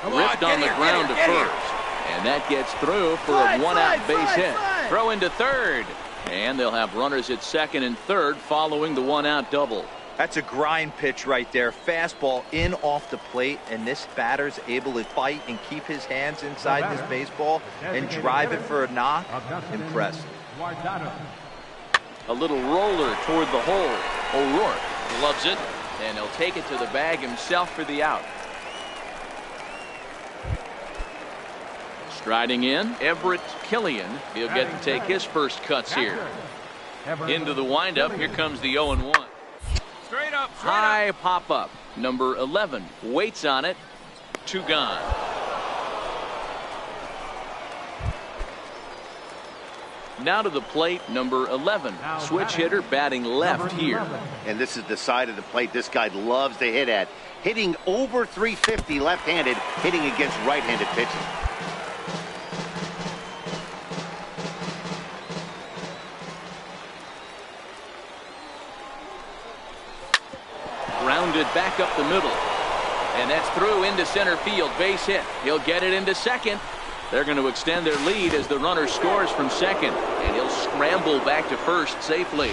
ripped on the ground to first. And that gets through for a one-out base hit. Throw into third. And they'll have runners at second and third following the one-out double. That's a grind pitch right there. Fastball in off the plate, and this batter's able to fight and keep his hands inside this baseball and drive it for a knock. Impressive. A little roller toward the hole. O'Rourke loves it, and he'll take it to the bag himself for the out. Striding in, Everett Killian. He'll get to take his first cuts here. Into the windup, here comes the 0-1. Straight up. High pop-up. Number 11 waits on it. 2 gone. Now to the plate, number 11. Switch hitter batting left here. And this is the side of the plate this guy loves to hit at. Hitting over 350 left-handed, hitting against right-handed pitches. Grounded back up the middle. And that's through into center field. Base hit. He'll get it into second. They're going to extend their lead as the runner scores from second. And he'll scramble back to first safely.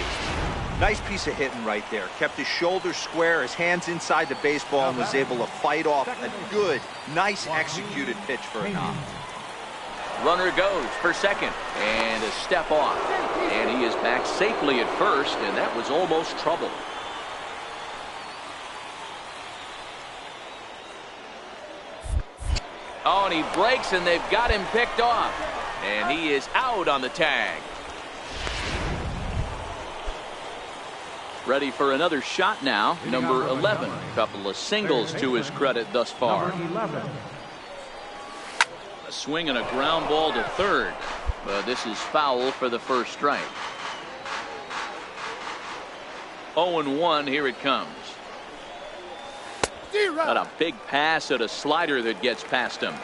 Nice piece of hitting right there. Kept his shoulders square, his hands inside the baseball, and was able to fight off a good, nice executed pitch for a knock. Runner goes for second. And a step off. And he is back safely at first, and that was almost trouble. Oh, and he breaks, and they've got him picked off. And he is out on the tag. Ready for another shot now. Number 11. A couple of singles to his credit thus far. A swing and a ground ball to third. But this is foul for the first strike. 0-1, here it comes. Got a big pass at a slider that gets past him.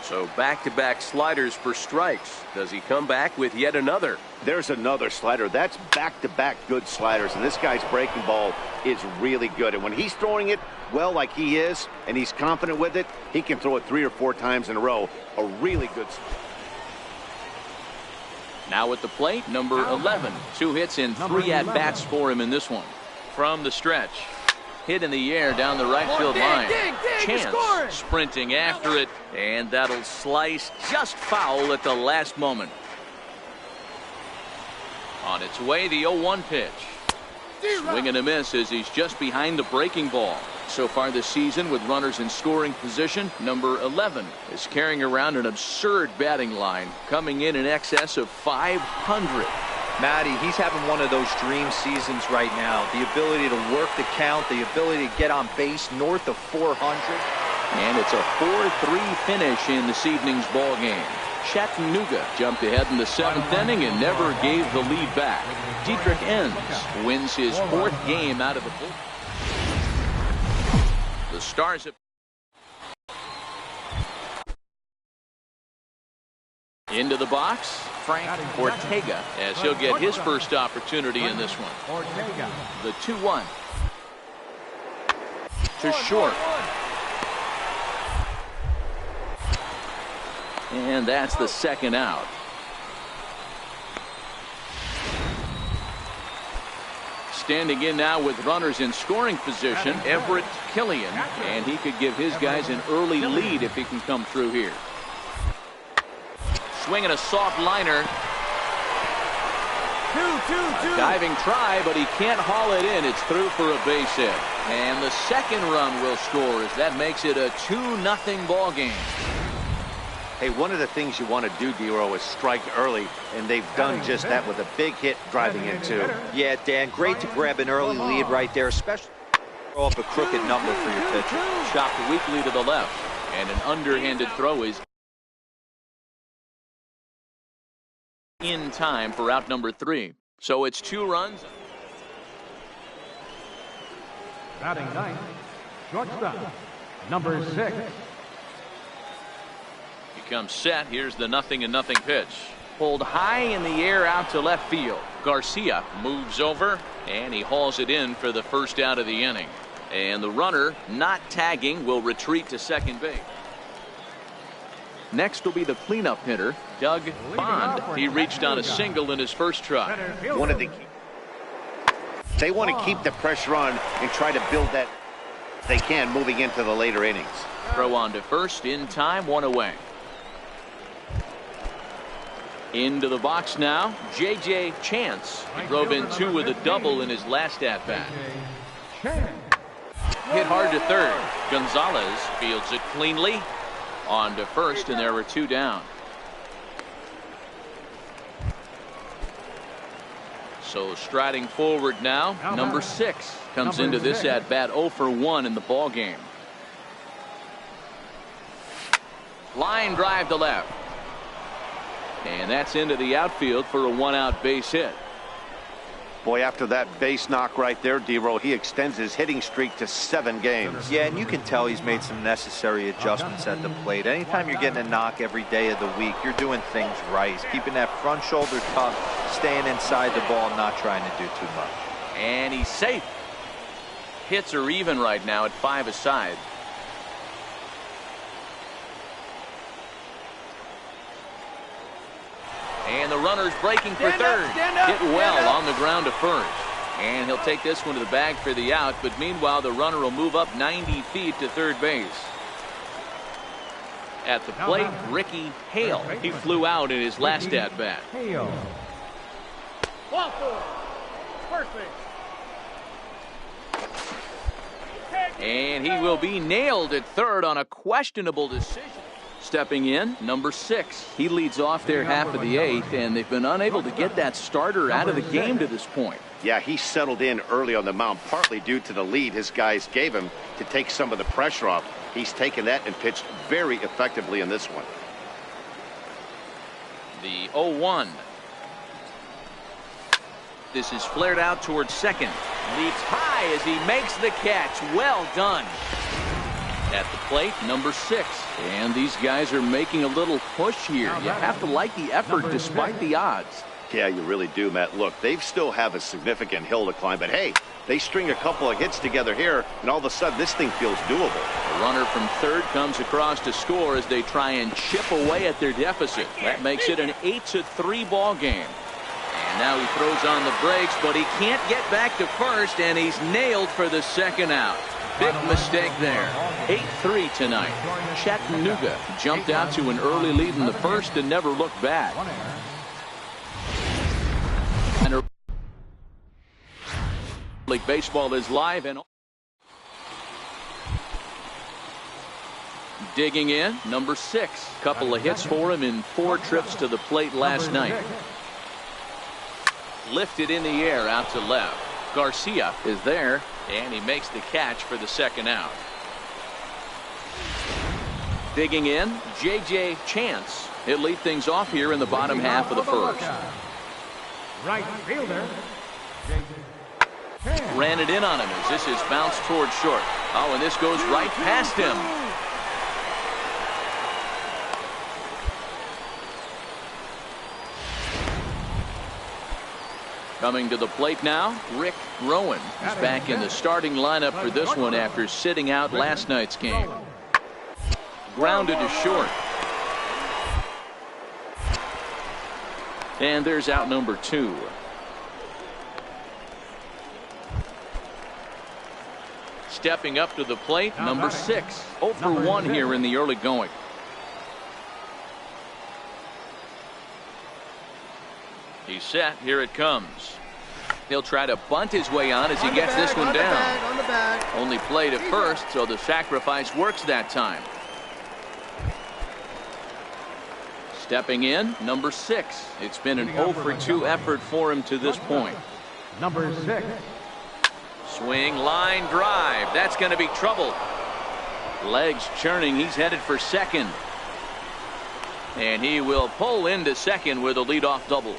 So back-to-back sliders for strikes. Does he come back with yet another? There's another slider. That's back-to-back good sliders, and this guy's breaking ball is really good. And when he's throwing it well like he is, and he's confident with it, he can throw it 3 or 4 times in a row. A really good. Now at the plate, number 11. 2 hits and 3 at-bats for him in this one. From the stretch. Hit in the air down the right field line. Chance sprinting after it, and that'll slice just foul at the last moment. On its way, the 0-1 pitch. Swing and a miss as he's just behind the breaking ball. So far this season with runners in scoring position, number 11 is carrying around an absurd batting line, coming in excess of 500. Matty, he's having one of those dream seasons right now. The ability to work the count, the ability to get on base north of 400. And it's a 4-3 finish in this evening's ball game. Chattanooga jumped ahead in the 7th inning and never gave the lead back. Dietrich Enns wins his 4th game out of the bullpen. The Stars have into the box, Frank Ortega, as he'll get his first opportunity in this one. The 2-1 to short. And that's the second out. Standing in now with runners in scoring position, Everett Killian, and he could give his guys an early lead if he can come through here. Swinging a soft liner. A diving try, but he can't haul it in. It's through for a base hit. And the second run will score as that makes it a 2-0 ball game. Hey, one of the things you want to do, D-Row, is strike early, and they've done just that with a big hit driving in, too. Yeah, Dan, great to grab an early lead right there, especially throw up a crooked number for your pitcher. Chopped weakly to the left, and an underhanded throw is in time for out number 3. So it's 2 runs. Batting ninth, shortstop, number 6. Comes set. Here's the 0-0 pitch. Pulled high in the air out to left field. Garcia moves over and he hauls it in for the first out of the inning. And the runner not tagging will retreat to second base. Next will be the cleanup hitter, Doug Bond. He reached on a single in his first try. They want to keep the pressure on and try to build that they can moving into the later innings. Throw on to first in time, 1 away. Into the box now, J.J. Chance. He drove in 2 with a double in his last at-bat. Hit hard to third. Gonzalez fields it cleanly. On to first, and there were 2 down. So striding forward now, number 6 comes into this at-bat 0 for 1 in the ball game. Line drive to left. And that's into the outfield for a 1-out base hit. Boy, after that base knock right there, D-Row, he extends his hitting streak to 7 games. Yeah, and you can tell he's made some necessary adjustments at the plate. Anytime you're getting a knock every day of the week, you're doing things right. He's keeping that front shoulder tough, staying inside the ball, not trying to do too much. And he's safe. Hits are even right now at 5 aside. And the runner's breaking for third. Hit well on the ground to first. And he'll take this one to the bag for the out. But meanwhile, the runner will move up 90 feet to third base. At the plate, Ricky Hale. He flew out in his last at-bat. And he will be nailed at third on a questionable decision. Stepping in, number 6. He leads off their half of the 8th, and they've been unable to get that starter out of the game to this point. Yeah, he settled in early on the mound, partly due to the lead his guys gave him to take some of the pressure off. He's taken that and pitched very effectively in this one. The 0-1. This is flared out towards second. Leaps high as he makes the catch. Well done. At the plate, number 6. And these guys are making a little push here. You have to like the effort despite the odds. Yeah, you really do, Matt. Look, they still have a significant hill to climb, but hey, they string a couple of hits together here, and all of a sudden this thing feels doable. The runner from third comes across to score as they try and chip away at their deficit. That makes it an 8-3 ball game. And now he throws on the brakes, but he can't get back to first, and he's nailed for the second out. Big mistake there. 8-3 tonight. Chattanooga jumped out to an early lead in the first and never looked back. And League Baseball is live and digging in, number 6. Couple of hits for him in 4 trips to the plate last night. Lifted in the air out to left. Garcia is there, and he makes the catch for the second out. Digging in, J.J. Chance. He'll lead things off here in the bottom half of the first. Right fielder. Ran it in on him as this is bounced towards short. Oh, and this goes right past him. Coming to the plate now, Rick Rowan is back in the starting lineup for this one after sitting out last night's game. Grounded to short. And there's out number 2. Stepping up to the plate, number 6. 0 for 1 here in the early going. He's set. Here it comes. He'll try to bunt his way on as he gets this one down. Only played at first, so the sacrifice works that time. Stepping in, number 6. It's been an 0 for 2 effort for him to this point. Number 6. Swing, line drive. That's going to be trouble. Legs churning. He's headed for second. And he will pull into second with a leadoff double.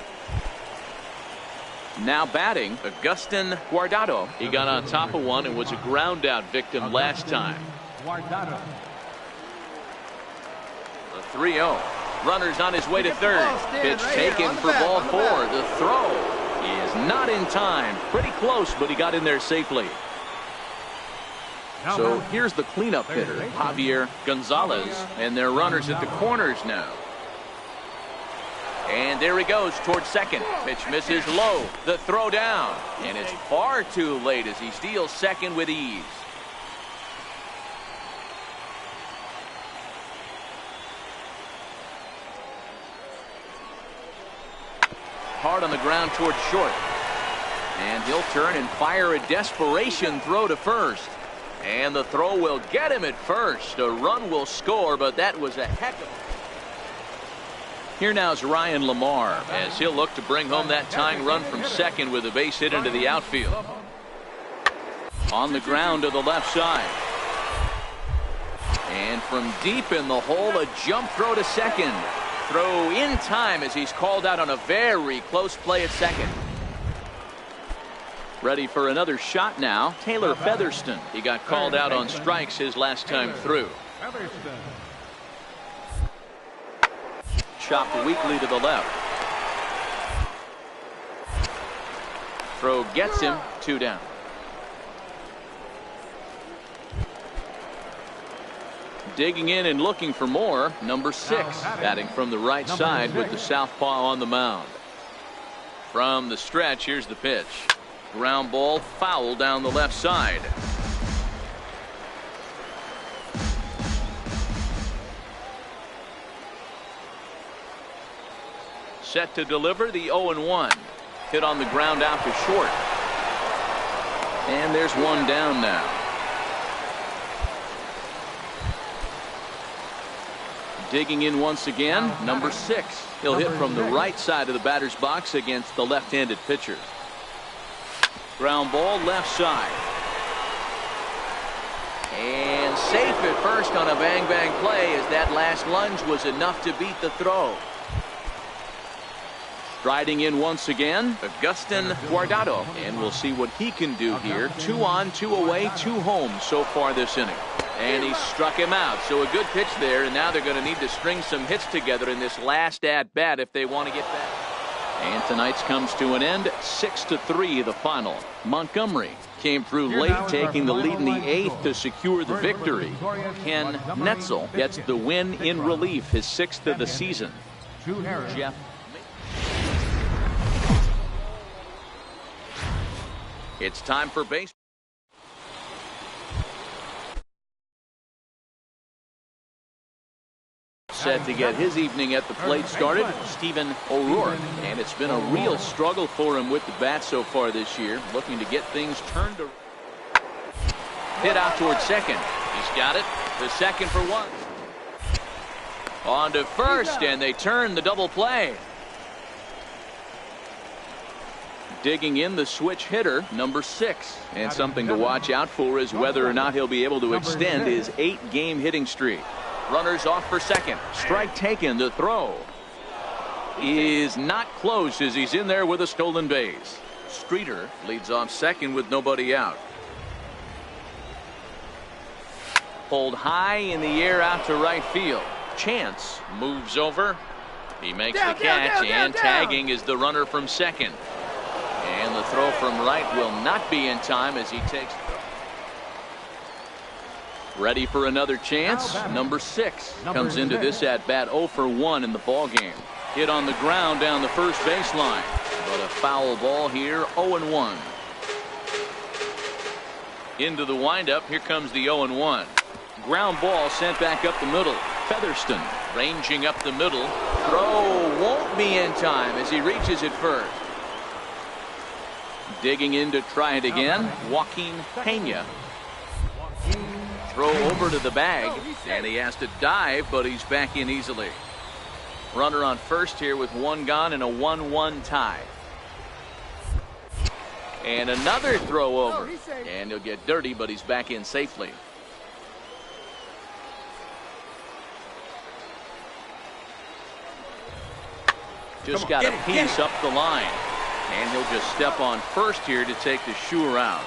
Now batting, Agustin Guardado. He got on top of one and was a ground out victim last time. Guardado. The 3-0. Runner's on his way to third. Pitch taken for ball 4. The throw is not in time. Pretty close, but he got in there safely. So here's the cleanup hitter, Javier Gonzalez, and their runners at the corners now. And there he goes towards second. Pitch misses low. The throw down. And it's far too late as he steals second with ease. Hard on the ground towards short. And he'll turn and fire a desperation throw to first. And the throw will get him at first. A run will score, but that was a heck of a... Here now is Ryan Lamar as he'll look to bring home that tying run from second with a base hit into the outfield. On the ground to the left side. And from deep in the hole, a jump throw to second. Throw in time as he's called out on a very close play at second. Ready for another shot now, Taylor Featherston. He got called out on strikes his last time through. Chopped weakly to the left. Throw gets him, 2 down. Digging in and looking for more, number 6, batting from the right side with the southpaw on the mound. From the stretch, here's the pitch. Ground ball, foul down the left side. Set to deliver the 0-1. Hit on the ground out to short. And there's one down now. Digging in once again, number 6. He'll hit from the right side of the batter's box against the left-handed pitcher. Ground ball left side. And safe at first on a bang-bang play as that last lunge was enough to beat the throw. Striding in once again, Agustin Guardado. And we'll see what he can do here. 2 on, 2 away, 2 home so far this inning. And he struck him out. So a good pitch there, and now they're going to need to string some hits together in this last at-bat if they want to get back. And tonight's comes to an end, 6-3 the final. Montgomery came through late, taking the lead in the 8th to secure the victory. Ken Netzel gets the win in relief, his 6th of the season. Jeff. It's time for baseball. Set to get his evening at the plate started, Stephen O'Rourke. And it's been a real struggle for him with the bat so far this year, looking to get things turned around. Hit out towards second. He's got it. The second for 1. On to first, and they turn the double play. Digging in the switch hitter, number 6. And something to watch out for is whether or not he'll be able to extend his 8-game hitting streak. Runners off for second. Strike taken. The throw is not close as he's in there with a stolen base. Streeter leads off second with nobody out. Pulled high in the air out to right field. Chance moves over. He makes the catch, and tagging is the runner from second. And the throw from right will not be in time as he takes. Ready for another chance. Number 6 comes into this at bat 0 for 1 in the ball game. Hit on the ground down the first baseline, but a foul ball here. 0-1. Into the windup. Here comes the 0-1. Ground ball sent back up the middle. Featherston ranging up the middle. Throw won't be in time as he reaches it first. Digging in to try it again, Joaquin Pena. Throw over to the bag, and he has to dive, but he's back in easily. Runner on first here with 1 gone and a 1-1 tie. And another throw over, and he'll get dirty, but he's back in safely. Just got a piece up the line. And he'll just step on first here to take the Shure out.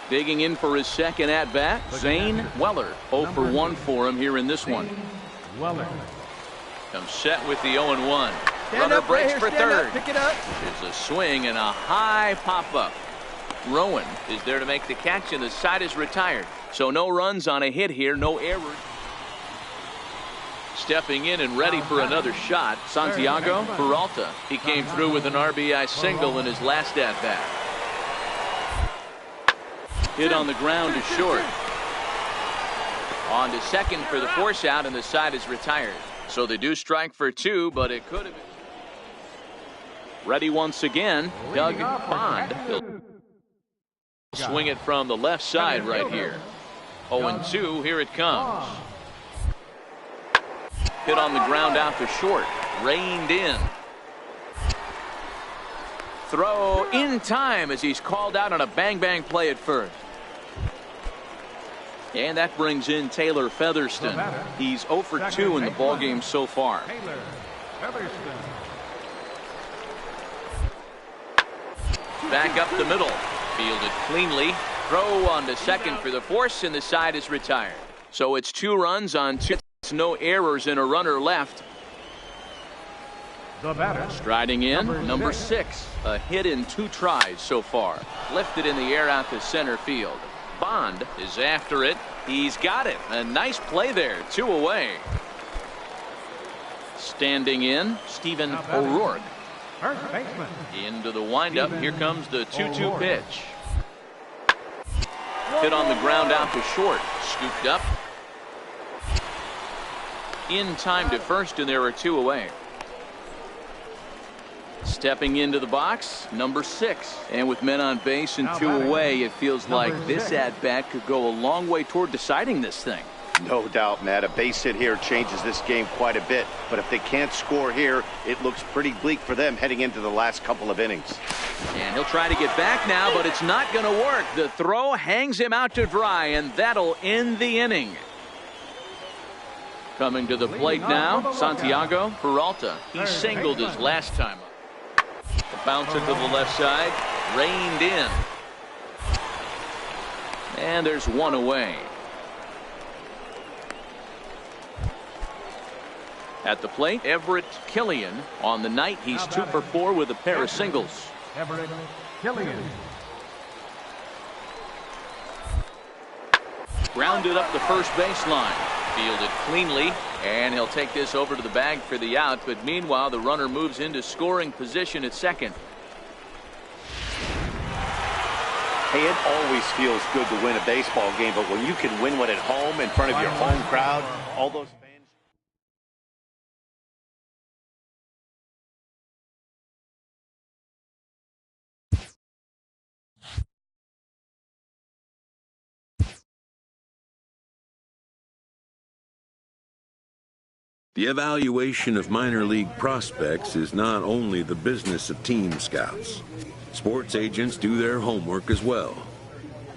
Digging in for his second at-bat, Zane Weller. 0 for 1 for him here in this one. Weller comes set with the 0-1. Runner breaks for third. Pick it up. It's a swing and a high pop-up. Rowan is there to make the catch, and the side is retired. So no runs on a hit here, no errors. Stepping in and ready for another shot, Santiago Peralta. He came through with an RBI single in his last at-bat. Hit on the ground to short. On to second for the force out, and the side is retired. So they do strike for two, but it could have been. Ready once again, Doug Bond. He'll swing it from the left side right here. 0-2, here it comes. Hit on the ground out to short. Reined in. Throw in time as he's called out on a bang-bang play at first. And that brings in Taylor Featherston. He's 0 for 2 in the ballgame so far. Back up the middle. Fielded cleanly. Throw on to second for the force, and the side is retired. So it's 2 runs on 2. No errors and a runner left. Striding in, number 6. A hit in 2 tries so far. Lifted in the air out to center field. Bond is after it. He's got it. A nice play there. 2 away. Standing in, Stephen O'Rourke. First baseman. Into the windup. Here comes the 2-2 pitch. Hit on the ground out to short. Scooped up. In time to first, and there are 2 away. Stepping into the box, number 6. And with men on base and 2 away, it feels like this at-bat could go a long way toward deciding this thing. No doubt, Matt. A base hit here changes this game quite a bit. But if they can't score here, it looks pretty bleak for them heading into the last couple of innings. And he'll try to get back now, but it's not going to work. The throw hangs him out to dry, and that'll end the inning. Coming to the plate now, Santiago Peralta. He singled his last time up. The bounce into the left side, reined in. And there's 1 away. At the plate, Everett Killian. On the night, he's 2 for 4 with a pair of singles. Everett Killian. Grounded up the first baseline. Fielded cleanly, and he'll take this over to the bag for the out. But meanwhile, the runner moves into scoring position at second. Hey, it always feels good to win a baseball game, but when you can win one at home in front of your home crowd, all those fans. The evaluation of minor league prospects is not only the business of team scouts. Sports agents do their homework as well.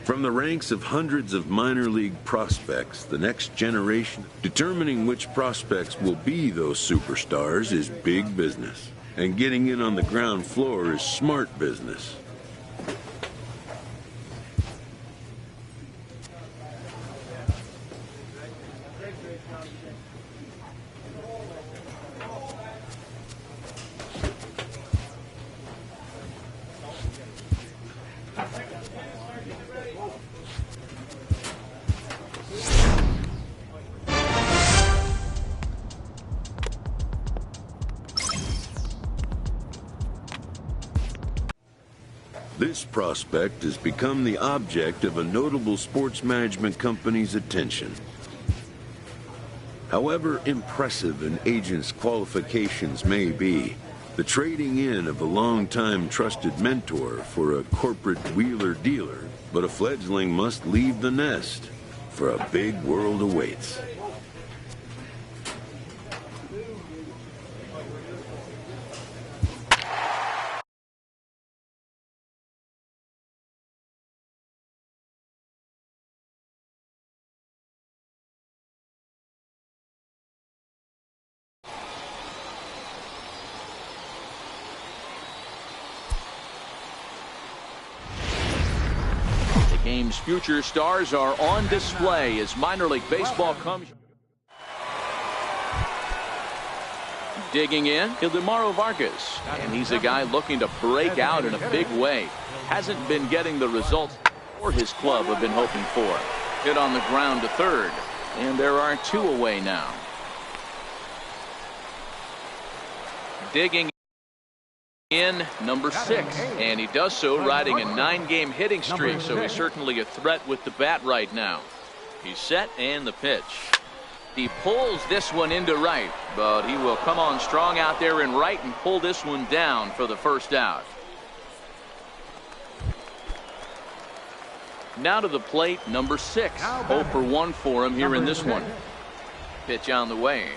From the ranks of hundreds of minor league prospects, the next generation, determining which prospects will be those superstars is big business. And getting in on the ground floor is smart business. This prospect has become the object of a notable sports management company's attention. However impressive an agent's qualifications may be, the trading in of a long-time trusted mentor for a corporate wheeler-dealer, but a fledgling must leave the nest, for a big world awaits. Game's future stars are on display as minor league baseball comes. Digging in, Ildemaro Vargas. And he's a guy looking to break out in a big way. Hasn't been getting the results or his club have been hoping for. Hit on the ground to third. And there are 2 away now. Digging in, number 6. And he does so riding a 9-game hitting streak. So he's certainly a threat with the bat right now. He's set and the pitch. He pulls this one into right, but he will come on strong out there in right and pull this one down for the first out. Now to the plate, number 6. 0 for 1 for him here in this one. Pitch on the way.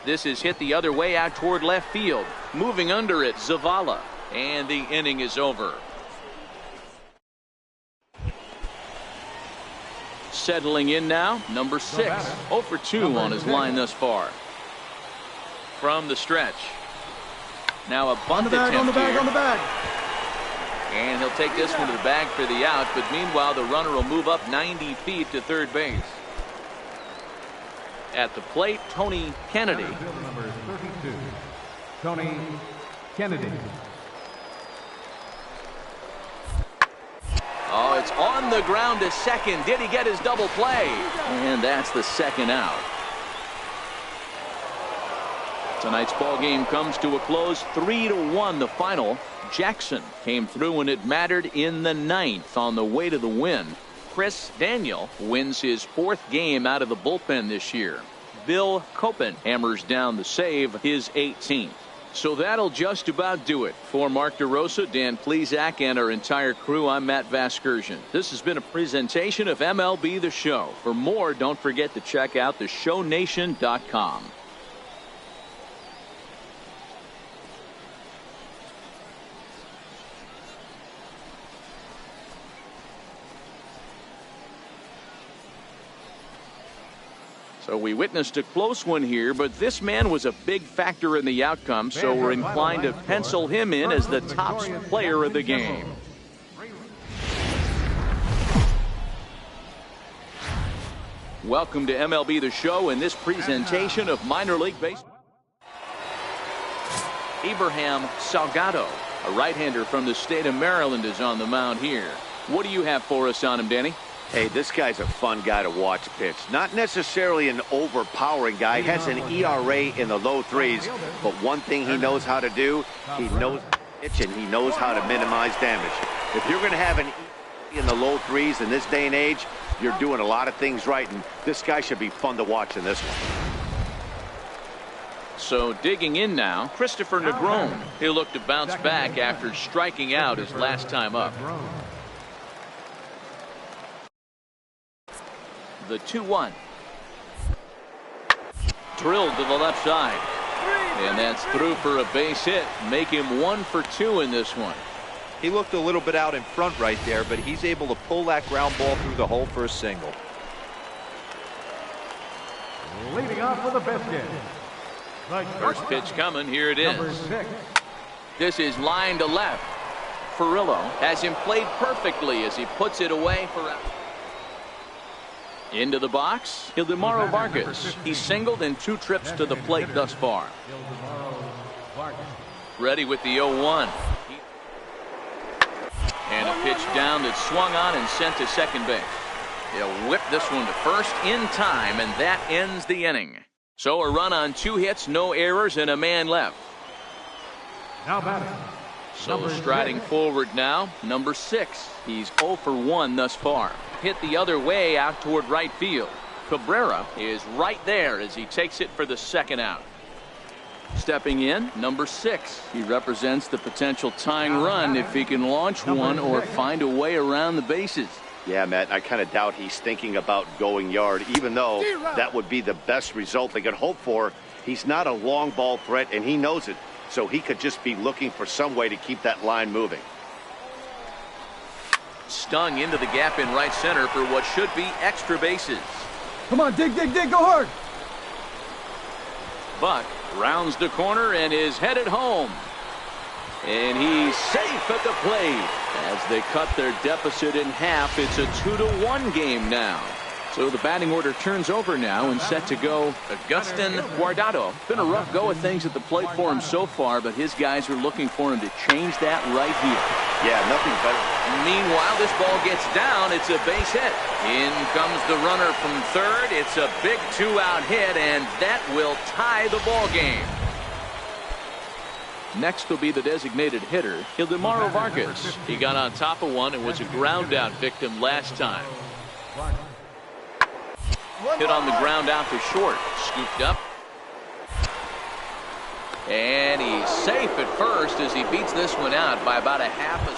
This is hit the other way out toward left field. Moving under it, Zavala. And the inning is over. Settling in now, number 6. 0 for 2 on his line thus far. From the stretch. Now a bunt attempt on the bag. And he'll take this one to the bag for the out, but meanwhile the runner will move up 90 feet to third base. At the plate, Tony Kennedy. Number 32, Tony Kennedy. Oh, it's on the ground to second. Did he get his double play? And that's the second out. Tonight's ball game comes to a close, 3-1 the final. Jackson came through when it mattered in the 9th on the way to the win. Chris Daniel wins his 4th game out of the bullpen this year. Bill Copen hammers down the save, his 18th. So that'll just about do it. For Mark DeRosa, Dan Plesac, and our entire crew, I'm Matt Vasgersian. This has been a presentation of MLB The Show. For more, don't forget to check out theshownation.com. So we witnessed a close one here, but this man was a big factor in the outcome, so we're inclined to pencil him in as the top player of the game. Welcome to MLB The Show in this presentation of minor league baseball. Abraham Salgado, a right-hander from the state of Maryland, is on the mound here. What do you have for us on him, Danny? Hey, this guy's a fun guy to watch pitch. Not necessarily an overpowering guy. Has an ERA in the low 3s. But one thing he knows how to do, he knows pitch and he knows how to minimize damage. If you're going to have an ERA in the low 3s in this day and age, you're doing a lot of things right. And this guy should be fun to watch in this one. So digging in now, Christopher Negron. He'll look to bounce back after striking out his last time up. The 2-1. Drilled to the left side. And that's through for a base hit. Make him 1 for 2 in this one. He looked a little bit out in front right there, but he's able to pull that ground ball through the hole for a single. Leading off with a biscuit. First pitch coming. Here it is. Number 6. This is line to left. Furillo has him played perfectly as he puts it away for out. Into the box, Ildemaro Vargas. He's singled in 2 trips to the plate thus far. Ready with the 0-1. And a pitch down that swung on and sent to second base. He'll whip this one to first in time, and that ends the inning. So a run on 2 hits, no errors, and a man left. Now batting. So striding forward now, number 6. He's 0 for 1 thus far. Hit the other way out toward right field. Cabrera is right there as he takes it for the second out. Stepping in, number 6. He represents the potential tying run if he can launch one or find a way around the bases. Yeah, Matt, I kind of doubt he's thinking about going yard, even though that would be the best result they could hope for. He's not a long ball threat, and he knows it. So he could just be looking for some way to keep that line moving. Stung into the gap in right center for what should be extra bases. Come on, dig, go hard. Buck rounds the corner and is headed home. And he's safe at the plate. As they cut their deficit in half, it's a 2-1 game now. So the batting order turns over now and set to go Agustin Guardado. Been a rough go of things at the plate for him so far, but his guys are looking for him to change that right here. Yeah, nothing better. Meanwhile, this ball gets down. It's a base hit. In comes the runner from third. It's a big 2-out hit, and that will tie the ball game. Next will be the designated hitter, Ildemaro Vargas. He got on top of one and was a ground out victim last time. Hit on the ground out to short. Scooped up. And he's safe at first as he beats this one out by about a half a.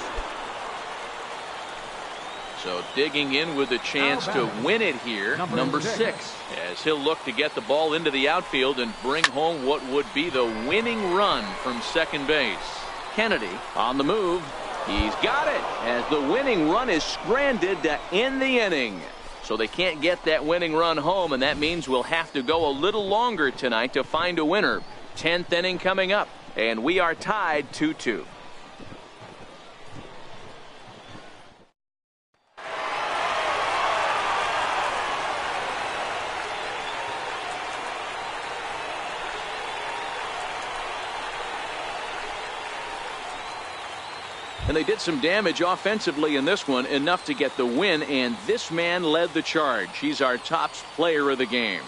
So digging in with a chance to win it here, number 6, as he'll look to get the ball into the outfield and bring home what would be the winning run from second base. Kennedy on the move. He's got it as the winning run is stranded to end the inning. So they can't get that winning run home, and that means we'll have to go a little longer tonight to find a winner. 10th inning coming up, and we are tied 2-2. And they did some damage offensively in this one, enough to get the win, and this man led the charge. He's our top player of the game.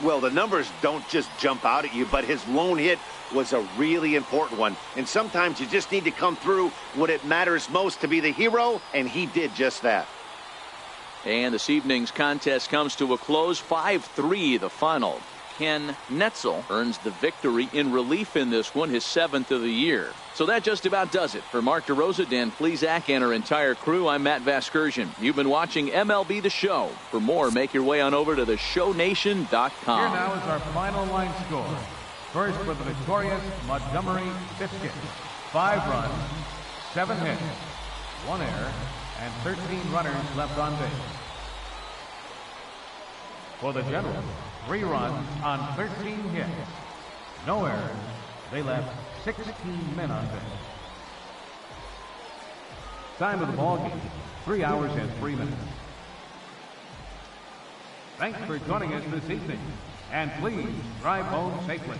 Well, the numbers don't just jump out at you, but his lone hit was a really important one. And sometimes you just need to come through when it matters most to be the hero, and he did just that. And this evening's contest comes to a close, 5-3 the final. Ken Netzel earns the victory in relief in this one, his 7th of the year. So that just about does it. For Mark DeRosa, Dan Plesac, and our entire crew, I'm Matt Vasgersian. You've been watching MLB The Show. For more, make your way on over to theshownation.com. Here now is our final line score. First for the victorious Montgomery Biscuits. 5 runs, 7 hits, 1 error, and 13 runners left on base. For the Generals, 3 runs on 13 hits, no errors. They left 16 men on base. Time of the ball game, 3 hours and 3 minutes. Thanks for joining us this evening, and please drive home safely.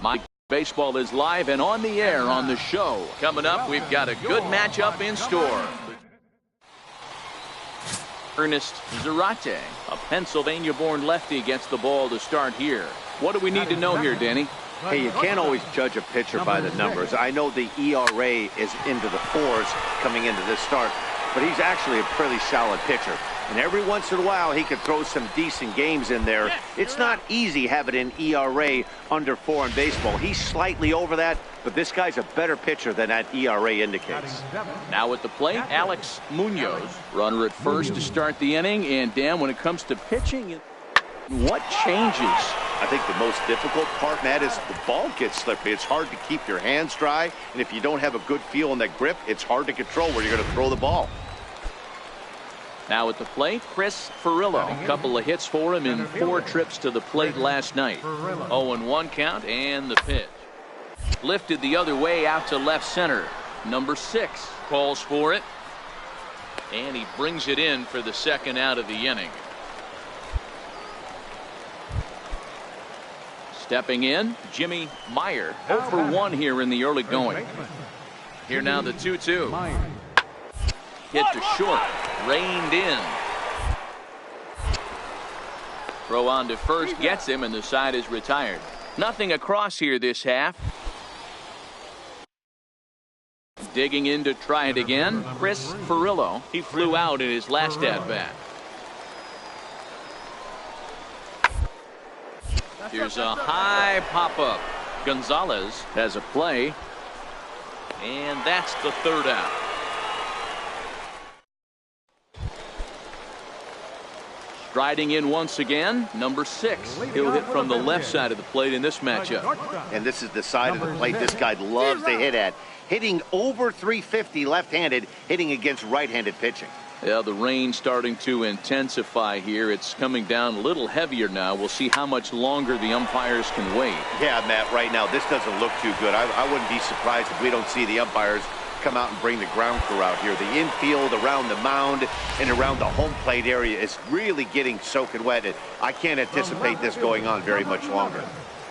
My baseball is live and on the air on the show. Coming up, we've got a good matchup in store. Ernest Zarate, a Pennsylvania-born lefty, gets the ball to start here. What do we need to know here, Danny? Hey, you can't always judge a pitcher by the numbers. I know the ERA is into the 4s coming into this start, but he's actually a pretty solid pitcher. And every once in a while, he could throw some decent games in there. It's not easy having an ERA under 4 in baseball. He's slightly over that, but this guy's a better pitcher than that ERA indicates. Now at the plate, Alex Munoz. Runner at first to start the inning. And Dan, when it comes to pitching, what changes? I think the most difficult part, Matt, is the ball gets slippery. It's hard to keep your hands dry, and if you don't have a good feel in that grip, it's hard to control where you're going to throw the ball. Now at the plate, Chris Ferrillo. A couple of hits for him in 4 trips to the plate last night. 0-1 count, and the pitch. Lifted the other way out to left center. Number 6 calls for it. And he brings it in for the second out of the inning. Stepping in, Jimmy Meyer. 0 for 1 here in the early going. Here now the 2-2. Hit to short. Reined in. Throw on to first gets him, and the side is retired. Nothing across here this half. Digging in to try it again, Chris Ferrillo. He flew out in his last at-bat. Here's a high pop-up. Gonzalez has a play. And that's the third out. Striding in once again, number 6. He'll hit from the left side of the plate in this matchup. And this is the side of the plate this guy loves to hit at. Hitting over 350 left-handed, hitting against right-handed pitching. Yeah, the rain starting to intensify here. It's coming down a little heavier now. We'll see how much longer the umpires can wait. Yeah, Matt, right now this doesn't look too good. I wouldn't be surprised if we don't see the umpires come out and bring the ground crew out here. The infield around the mound and around the home plate area is really getting soaking wet. I can't anticipate this going on very much longer.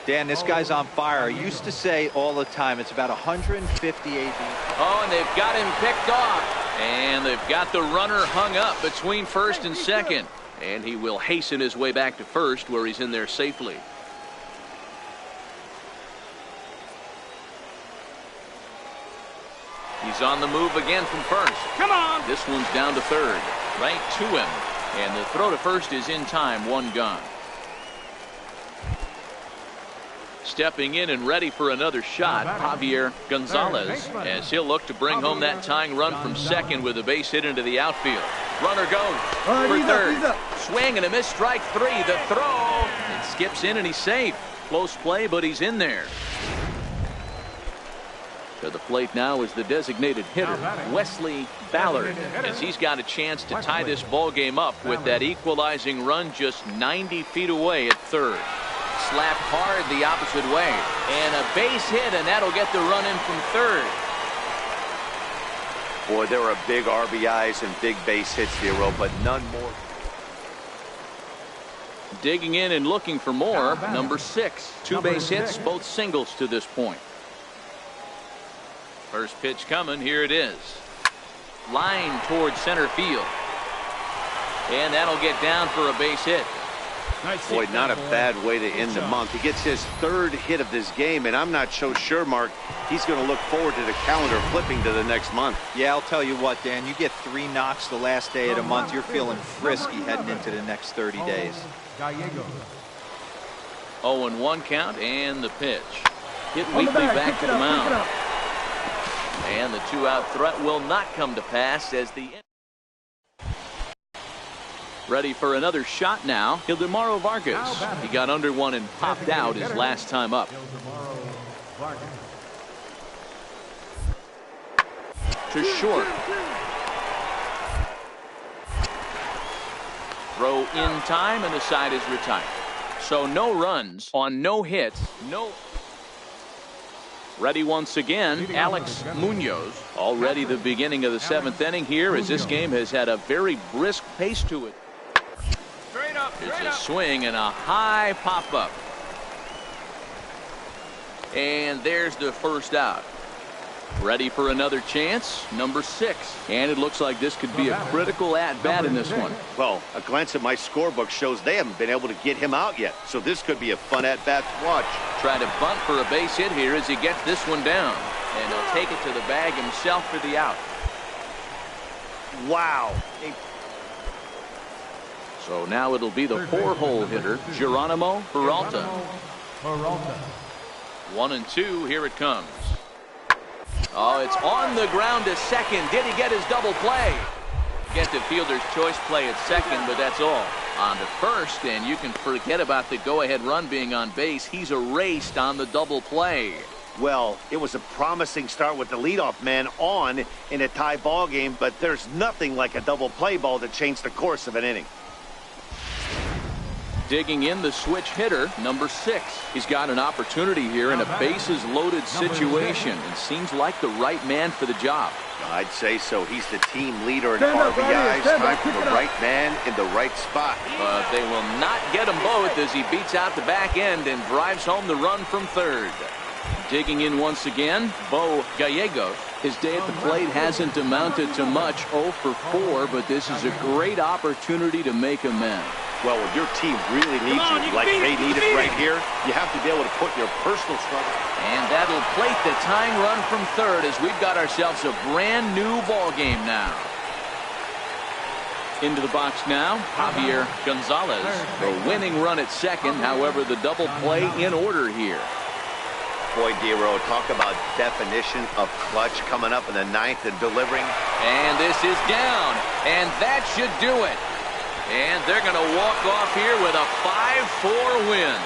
Dan, this guy's on fire. I used to say all the time, it's about 150 AD. Oh, and they've got him picked off. And they've got the runner hung up between first and second. And he will hasten his way back to first, where he's in there safely. He's on the move again from first. Come on! This one's down to third. Right to him. And the throw to first is in time. 1 gone. Stepping in and ready for another shot, Javier Gonzalez, as he'll look to bring home that tying run from second with a base hit into the outfield. Runner goes for third. Swing and a miss, strike 3. The throw. It skips in and he's safe. Close play, but he's in there. To the plate now is the designated hitter, Wesley Ballard, as he's got a chance to tie this ball game up with that equalizing run just 90 feet away at third. Slapped hard the opposite way, and a base hit, and that'll get the run in from third. Boy, there are big RBIs and big base hits here, but none more. Digging in and looking for more, number 6. 2 base hits, both singles to this point. First pitch coming, here it is. Line towards center field. And that'll get down for a base hit. Boy, not a bad way to end the month. He gets his 3rd hit of this game, and I'm not so sure, Mark, he's going to look forward to the calendar flipping to the next month. Yeah, I'll tell you what, Dan, you get 3 knocks the last day of the month, you're feeling frisky heading into the next 30 days. 0-1 count, and the pitch. Hit weakly back to the mound. And the 2-out threat will not come to pass as the ready for another shot now. Ildemaro Vargas. He got under one and popped out his last time up. To short. Throw in time, and the side is retired. So no runs on no hits. Ready once again, Alex Munoz. Already the beginning of the 7th inning here, as this game has had a very brisk pace to it. It's a swing and a high pop-up. And there's the first out. Ready for another chance, number 6. And it looks like this could be a critical at-bat in this one. Well, a glance at my scorebook shows they haven't been able to get him out yet. So this could be a fun at-bat to watch. Try to bunt for a base hit here as he gets this one down. And he'll take it to the bag himself for the out. Wow. So now it'll be the 4-hole hitter, Geronimo Peralta. 1-2, here it comes. Oh, it's on the ground to second. Did he get his double play? Get the fielder's choice play at second, but that's all. On to first, and you can forget about the go-ahead run being on base. He's erased on the double play. Well, it was a promising start with the leadoff man on in a tie ball game, but there's nothing like a double play ball to change the course of an inning. Digging in, the switch hitter, number 6. He's got an opportunity here in a bases-loaded situation and seems like the right man for the job. I'd say so. He's the team leader in RBIs. Time for the right man in the right spot. But they will not get him both as he beats out the back end and drives home the run from third. Digging in once again, Bo Gallegos. His day at the plate hasn't amounted to much, 0 for 4, but this is a great opportunity to make amends. Well, when your team really needs you like they need it right here, you have to be able to put your personal struggle. And that'll plate the tying run from third as we've got ourselves a brand new ball game now. Into the box now, Javier Gonzalez. The winning run at second, however, the double play in order here. Boy, Dero, talk about definition of clutch coming up in the 9th and delivering. And this is down, and that should do it. And they're going to walk off here with a 5-4 win.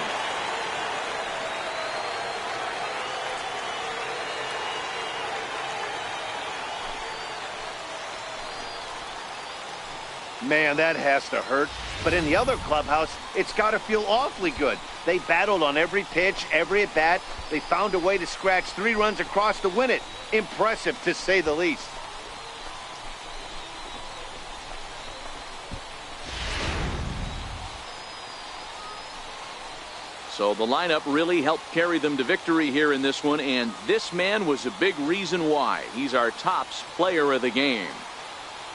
Man, that has to hurt. But in the other clubhouse, it's got to feel awfully good. They battled on every pitch, every at-bat. They found a way to scratch 3 runs across to win it. Impressive, to say the least. So the lineup really helped carry them to victory here in this one, and this man was a big reason why. He's our tops player of the game.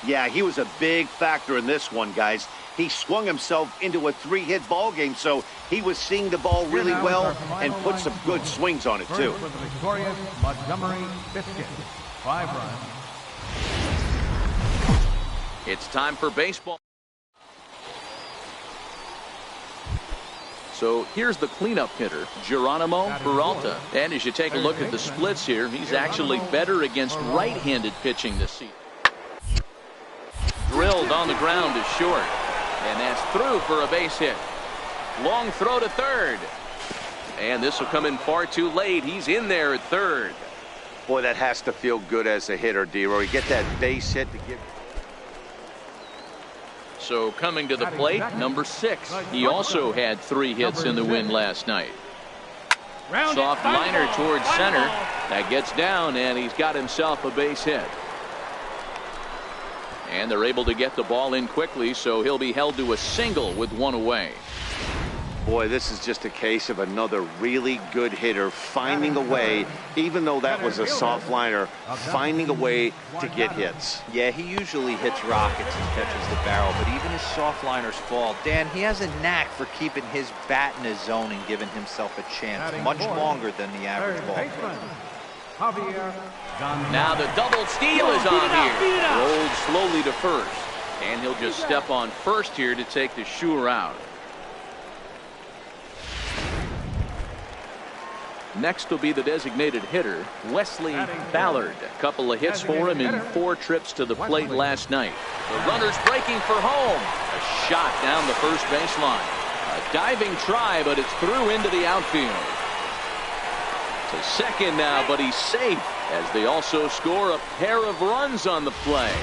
Yeah, he was a big factor in this one, guys. He swung himself into a 3-hit ball game, so he was seeing the ball really well and put some good swings on it, too. First for the victorious Montgomery Biscuit, 5 runs. It's time for baseball. So here's the cleanup hitter, Geronimo Peralta. And as you take a look at the splits here, he's actually better against right-handed pitching this season. Drilled on the ground is short. And that's through for a base hit. Long throw to third. And this will come in far too late. He's in there at third. Boy, that has to feel good as a hitter, D-Roy. You get that base hit to give. So coming to the plate, number 6. He also had 3 hits in the win last night. Soft liner towards center. That gets down, and he's got himself a base hit. And they're able to get the ball in quickly, so he'll be held to a single with 1 away. Boy, this is just a case of another really good hitter finding a way, even though that was a soft liner, finding a way to get hits. Yeah, he usually hits rockets and catches the barrel, but even his soft liners fall. Dan, he has a knack for keeping his bat in his zone and giving himself a chance much longer than the average ball player. Now the double steal is on here. Rolled slowly to first. And he'll just step on first here to take the sure out. Next will be the designated hitter, Wesley Ballard. A couple of hits for him in 4 trips to the plate last night. The runner's breaking for home. A shot down the first baseline. A diving try, but it's through into the outfield. To second now, but he's safe as they also score a pair of runs on the play.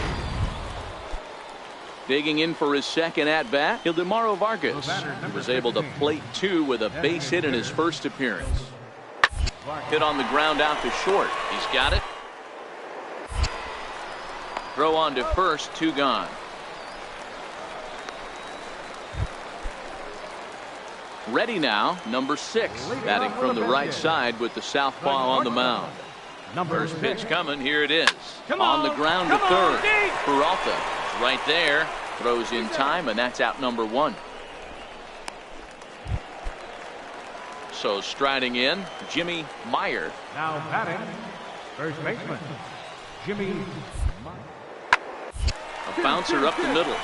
Digging in for his second at-bat, Ildemaro Vargas. He was able to plate 2 with a base hit in his first appearance. Hit on the ground out to short. He's got it. Throw on to first, 2 gone. Ready now, number 6, batting from the right side with the southpaw on the mound. First pitch coming, here it is. On the ground to third. Peralta is right there, throws in time, and that's out number 1. So striding in, Jimmy Meyer. Now batting, first baseman, Jimmy Meyer. A bouncer up the middle.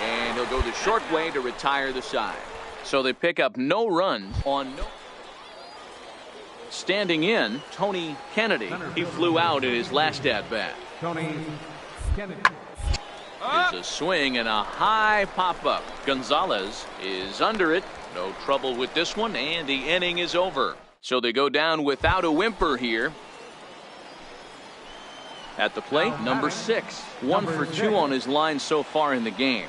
And he'll go the short way to retire the side. So they pick up no runs on no. Standing in, Tony Kennedy. He flew out in his last at-bat. Tony Kennedy. There's a swing and a high pop-up. Gonzalez is under it. No trouble with this one, and the inning is over. So they go down without a whimper here. At the plate, number 6. 1 for 2 on his line so far in the game.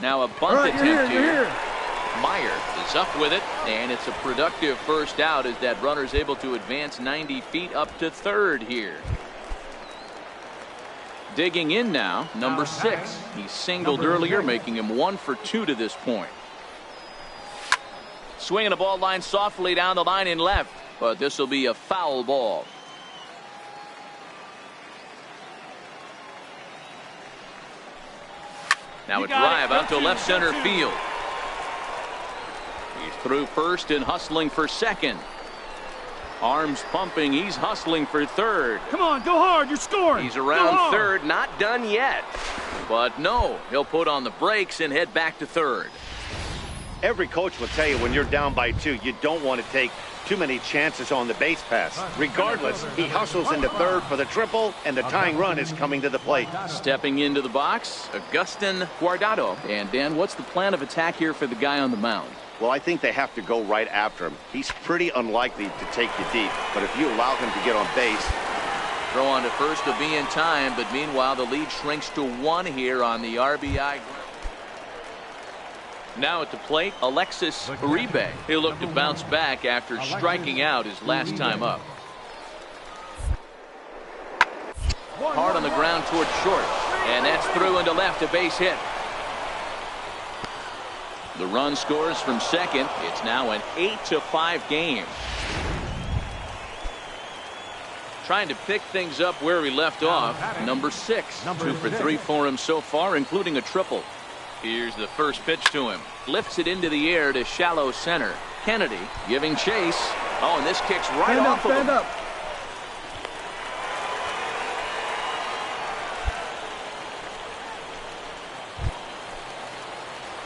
Now a bunt attempt here. Meyer is up with it, and it's a productive first out as that runner's able to advance 90 feet up to third here. Digging in now, number 6. He singled earlier, making him 1 for 2 to this point. Swinging a ball line softly down the line in left, but this will be a foul ball. Now a drive out to left center field. He's through first and hustling for second. Arms pumping. He's hustling for third. Come on, go hard. You're scoring. He's around third. Not done yet. But no, he'll put on the brakes and head back to third. Every coach will tell you when you're down by 2, you don't want to take too many chances on the base pass. Regardless, he hustles into third for the triple, and the tying run is coming to the plate. Stepping into the box, Agustin Guardado. And Dan, what's the plan of attack here for the guy on the mound? Well, I think they have to go right after him. He's pretty unlikely to take you deep, but if you allow him to get on base. Throw on to first to be in time, but meanwhile the lead shrinks to 1 here on the RBI. Now at the plate, Alexis Uribe. He'll look to bounce back after striking out his last time up. Hard on the ground toward short, and that's through into left, a base hit. The run scores from second. It's now an 8-5 game. Trying to pick things up where we left off. Number 6. 2 for 3 for him so far, including a triple. Here's the first pitch to him. Lifts it into the air to shallow center. Kennedy giving chase. Oh, and this kicks right off of him.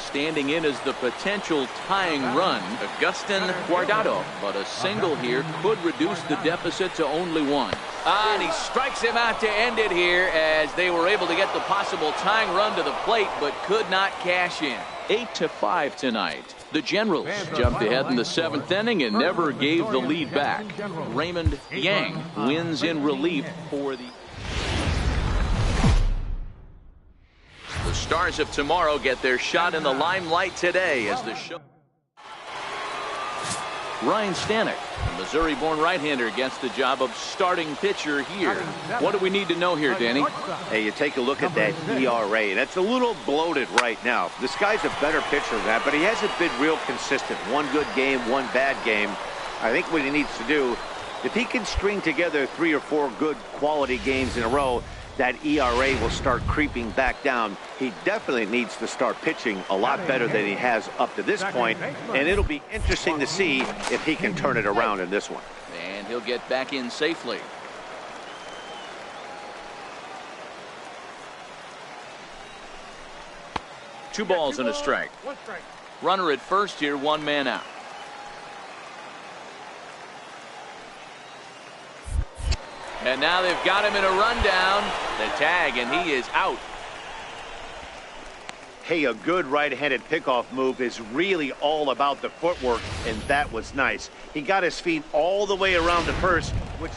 Standing in as the potential tying run, Agustin Guardado. But a single here could reduce the deficit to only 1. And he strikes him out to end it here as they were able to get the possible tying run to the plate but could not cash in. 8-5 tonight. The Generals jumped ahead in the 7th inning and never gave the lead back. Raymond Yang wins in relief for the... The Stars of tomorrow get their shot in the limelight today as the show. Ryan Stanek, a Missouri-born right-hander, gets the job of starting pitcher here. What do we need to know here, Danny? Hey, you take a look at that ERA. That's a little bloated right now. This guy's a better pitcher than that, but he hasn't been real consistent. 1 good game, 1 bad game. I think what he needs to do, if he can string together 3 or 4 good quality games in a row, that ERA will start creeping back down. He definitely needs to start pitching a lot better than he has up to this point, and it'll be interesting to see if he can turn it around in this one. And he'll get back in safely. Two balls and a strike. Runner at first here, 1 man out. And now they've got him in a rundown. The tag, and he is out. Hey, a good right-handed pickoff move is really all about the footwork, and that was nice. He got his feet all the way around the first, which...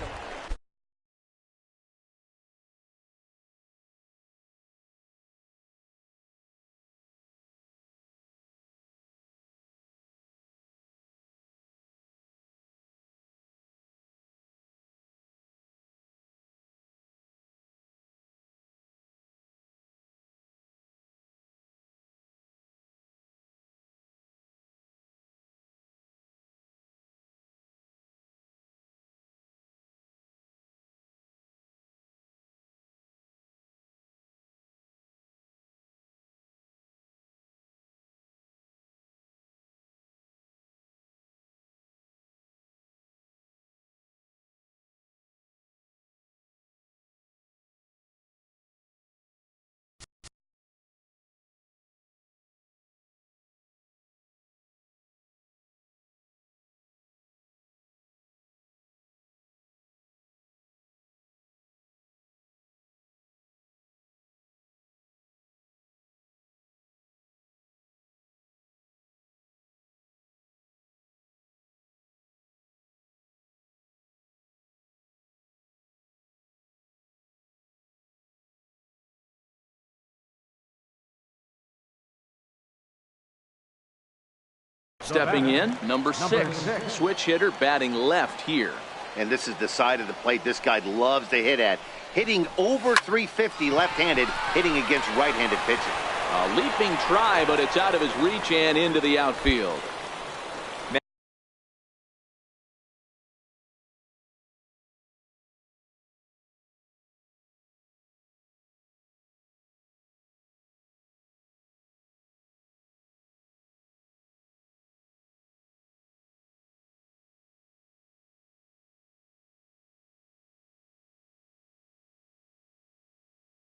Stepping in, number six. Switch hitter batting left here. And this is the side of the plate this guy loves to hit at. Hitting over 350 left-handed, hitting against right-handed pitching. A leaping try, but it's out of his reach and into the outfield.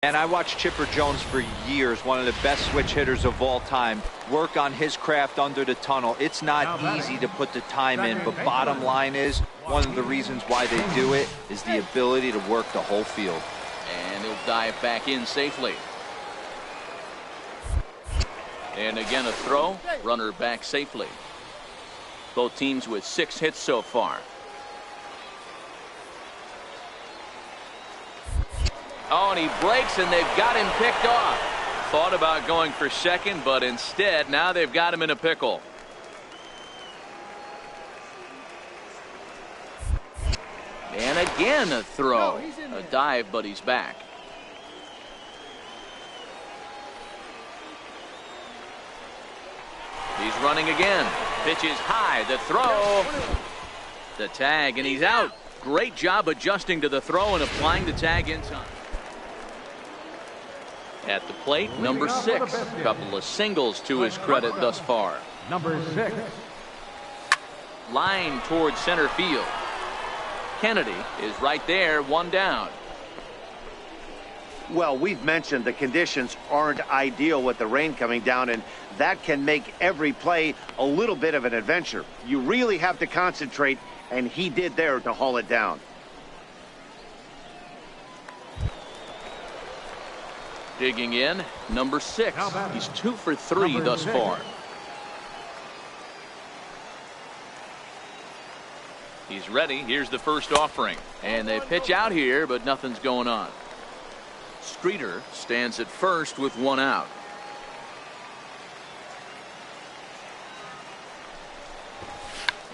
And I watched Chipper Jones for years, one of the best switch hitters of all time, work on his craft under the tunnel. It's not easy to put the time in, but bottom line is, one of the reasons why they do it is the ability to work the whole field. And he'll dive back in safely. And again a throw, runner back safely. Both teams with 6 hits so far. Oh, and he breaks, and they've got him picked off. Thought about going for second, but instead, now they've got him in a pickle. And again a throw. A dive, but he's back. He's running again. Pitch is high. The throw. The tag, and he's out. Great job adjusting to the throw and applying the tag in time. At the plate, number 6. A couple of singles to his credit thus far. Number 6. Line towards center field. Kennedy is right there, 1 down. Well, we've mentioned the conditions aren't ideal with the rain coming down, and that can make every play a little bit of an adventure. You really have to concentrate, and he did there to haul it down. Digging in, number 6. He's 2 for 3 thus far. He's ready. Here's the first offering. And they pitch out here, but nothing's going on. Streeter stands at first with 1 out.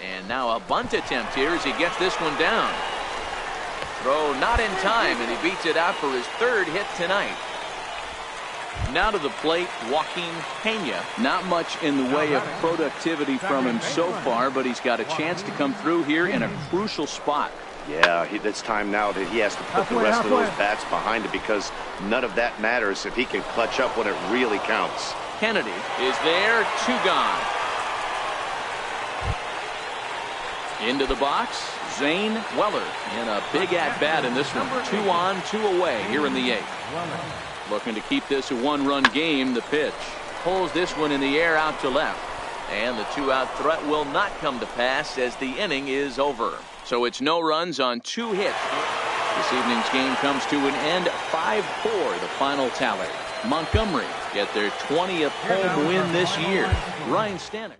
And now a bunt attempt here as he gets this one down. Throw not in time, and he beats it out for his 3rd hit tonight. Now to the plate, Joaquin Pena. Not much in the way of productivity from him so far, but he's got a chance to come through here in a crucial spot. Yeah, it's time now that he has to put the rest of those bats behind it, because none of that matters if he can clutch up when it really counts. Kennedy is there, 2 gone. Into the box, Zane Weller in a big at-bat in this one. 2 on, 2 away here in the 8th. Looking to keep this a 1-run game. The pitch pulls this one in the air out to left. And the 2-out threat will not come to pass as the inning is over. So it's no runs on 2 hits. This evening's game comes to an end, 5-4 the final tally. Montgomery get their 20th home win this year. Ryan Stanek.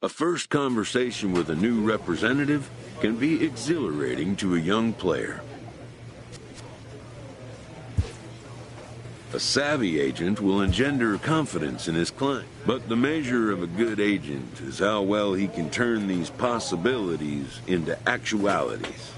A first conversation with a new representative can be exhilarating to a young player. A savvy agent will engender confidence in his client, but the measure of a good agent is how well he can turn these possibilities into actualities.